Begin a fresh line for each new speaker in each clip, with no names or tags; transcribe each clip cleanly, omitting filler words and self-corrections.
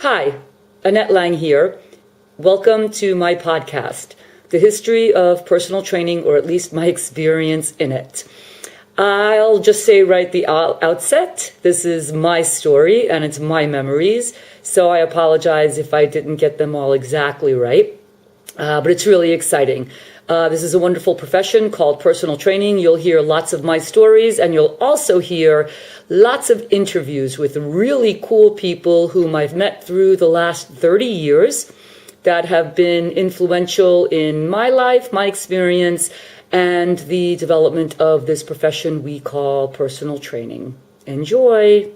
Hi, Annette Lang here. Welcome to my podcast, The History of Personal Training, or at least my experience in it. I'll just say right at the outset, this is my story and it's my memories, so I apologize if I didn't get them all exactly right, but it's really exciting. This is a wonderful profession called personal training. You'll hear lots of my stories, and you'll also hear lots of interviews with really cool people whom I've met through the last 30 years that have been influential in my life, my experience, and the development of this profession we call personal training. Enjoy!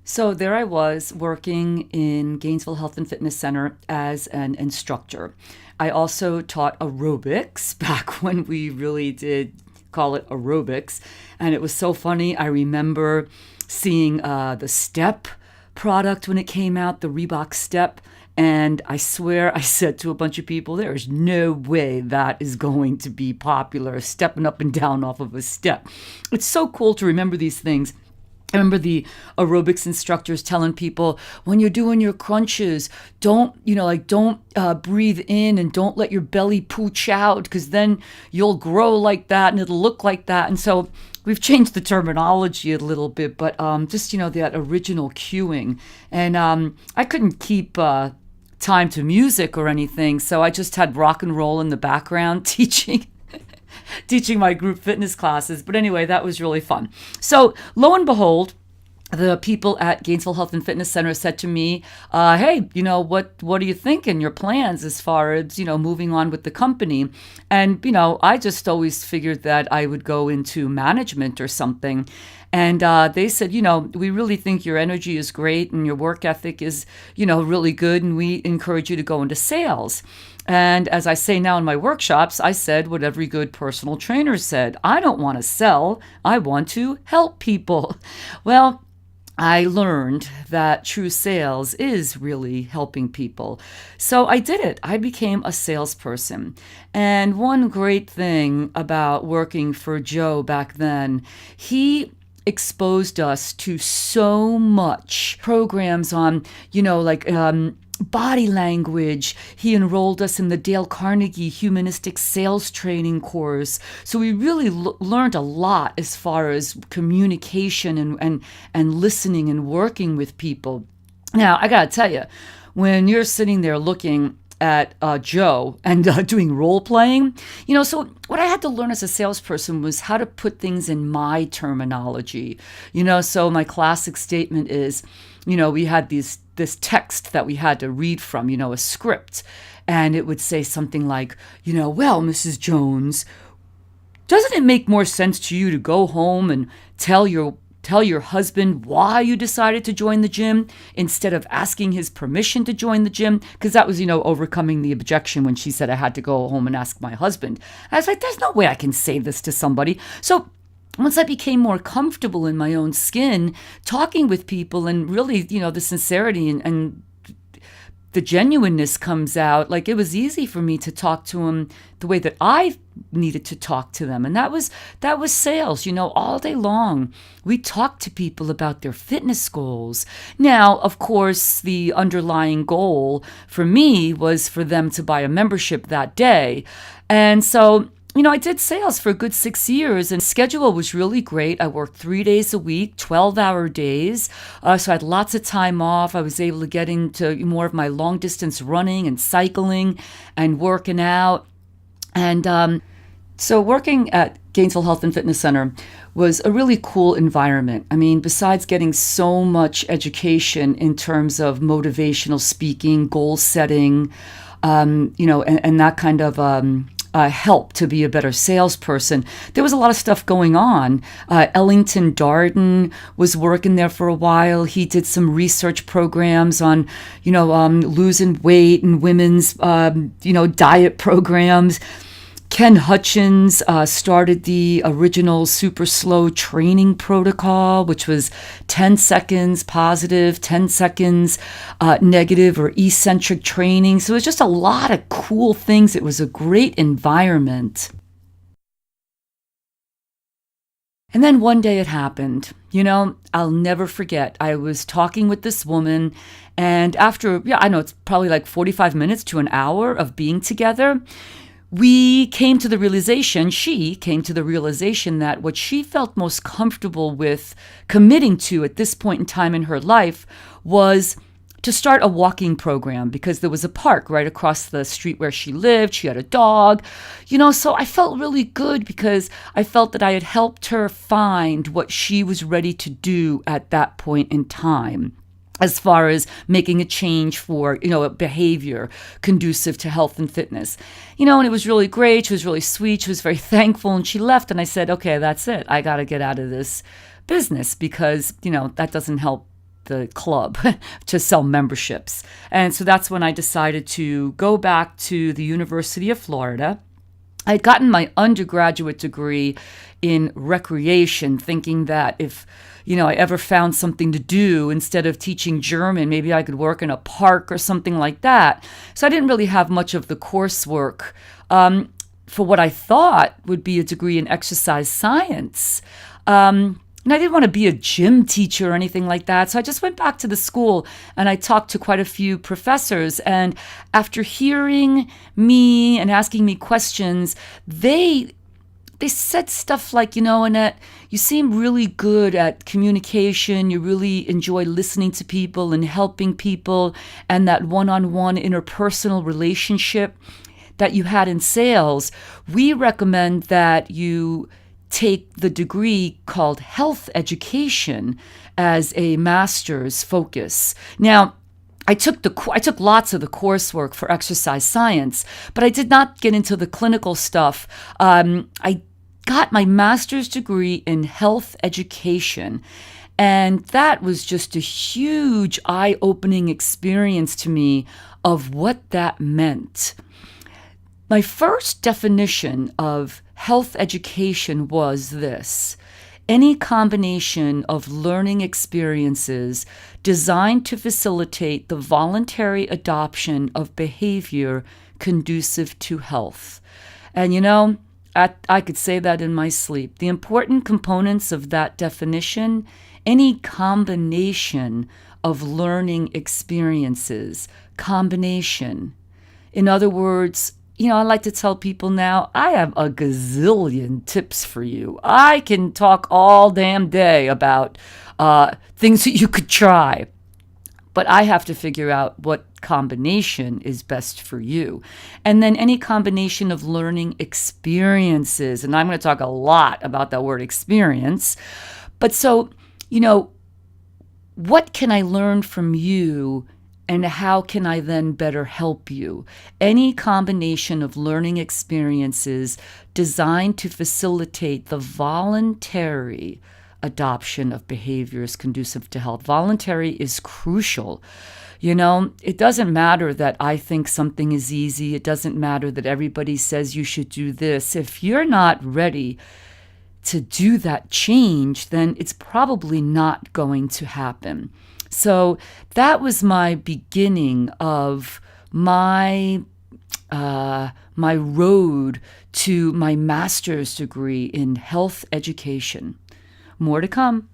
So there I was working in Gainesville Health and Fitness Center as an instructor. I also taught aerobics back when we really did call it aerobics. And it was so funny. I remember seeing the Step product when it came out, the Reebok Step. And I swear I said to a bunch of people, there is no way that is going to be popular, stepping up and down off of a step. It's so cool to remember these things. I remember the aerobics instructors telling people, when you're doing your crunches, don't breathe in and don't let your belly pooch out, because then you'll grow like that and it'll look like that. And so we've changed the terminology a little bit, but that original cueing. And I couldn't keep time to music or anything, so I just had rock and roll in the background teaching my group fitness classes. But anyway, that was really fun. So lo and behold, the people at Gainesville Health and Fitness Center said to me, hey, what are you thinking, your plans as far as, moving on with the company? And, I just always figured that I would go into management or something. And they said, we really think your energy is great and your work ethic is, really good. And we encourage you to go into sales. And as I say now in my workshops, I said what every good personal trainer said. I don't want to sell. I want to help people. Well, I learned that true sales is really helping people. So I did it. I became a salesperson. And one great thing about working for Joe back then, he exposed us to so much programs on, body language. He enrolled us in the Dale Carnegie Humanistic Sales Training course. So we really learned a lot as far as communication and listening and working with people. Now, I got to tell you, when you're sitting there looking at Joe and doing role playing, so what I had to learn as a salesperson was how to put things in my terminology. So my classic statement is, we had this text that we had to read from, a script, and it would say something like, well, Mrs. Jones, doesn't it make more sense to you to go home and tell your husband why you decided to join the gym instead of asking his permission to join the gym? Because that was, overcoming the objection when she said I had to go home and ask my husband. I was like, there's no way I can say this to somebody. So once I became more comfortable in my own skin, talking with people, and really, the sincerity and the genuineness comes out, like it was easy for me to talk to them the way that I needed to talk to them. And that was sales, all day long. We talked to people about their fitness goals. Now, of course, the underlying goal for me was for them to buy a membership that day. And so I did sales for a good 6 years, and schedule was really great. I worked 3 days a week, 12-hour days. So I had lots of time off. I was able to get into more of my long distance running and cycling and working out. And so working at Gainesville Health and Fitness Center was a really cool environment. I mean, besides getting so much education in terms of motivational speaking, goal setting, and that kind of help to be a better salesperson, there was a lot of stuff going on. Ellington Darden was working there for a while. He did some research programs on, losing weight and women's, diet programs. Ken Hutchins started the original super slow training protocol, which was 10 seconds positive, 10 seconds negative or eccentric training. So it was just a lot of cool things. It was a great environment. And then one day it happened. I'll never forget. I was talking with this woman, and after, I know it's probably like 45 minutes to an hour of being together, she came to the realization that what she felt most comfortable with committing to at this point in time in her life was to start a walking program, because there was a park right across the street where she lived. She had a dog, so I felt really good because I felt that I had helped her find what she was ready to do at that point in time, as far as making a change for, a behavior conducive to health and fitness. And it was really great. She was really sweet. She was very thankful. And she left. And I said, okay, that's it. I got to get out of this business because, that doesn't help the club to sell memberships. And so that's when I decided to go back to the University of Florida. I'd gotten my undergraduate degree in recreation, thinking that if I ever found something to do instead of teaching German, maybe I could work in a park or something like that. So I didn't really have much of the coursework for what I thought would be a degree in exercise science. And I didn't want to be a gym teacher or anything like that. So I just went back to the school and I talked to quite a few professors. And after hearing me and asking me questions, they said stuff like, Annette, you seem really good at communication. You really enjoy listening to people and helping people, and that one-on-one interpersonal relationship that you had in sales. We recommend that you take the degree called health education as a master's focus. Now, I took lots of the coursework for exercise science, but I did not get into the clinical stuff. I got my master's degree in health education, and that was just a huge eye-opening experience to me of what that meant. My first definition of health education was this: any combination of learning experiences designed to facilitate the voluntary adoption of behavior conducive to health. And I could say that in my sleep. The important components of that definition: any combination of learning experiences. Combination. In other words, I like to tell people now, I have a gazillion tips for you. I can talk all damn day about things that you could try, but I have to figure out what combination is best for you. And then any combination of learning experiences, and I'm going to talk a lot about that word experience. But so, what can I learn from you? And how can I then better help you? Any combination of learning experiences designed to facilitate the voluntary adoption of behaviors conducive to health. Voluntary is crucial. It doesn't matter that I think something is easy. It doesn't matter that everybody says you should do this. If you're not ready to do that change, then it's probably not going to happen. So that was my beginning of my road to my master's degree in health education. More to come.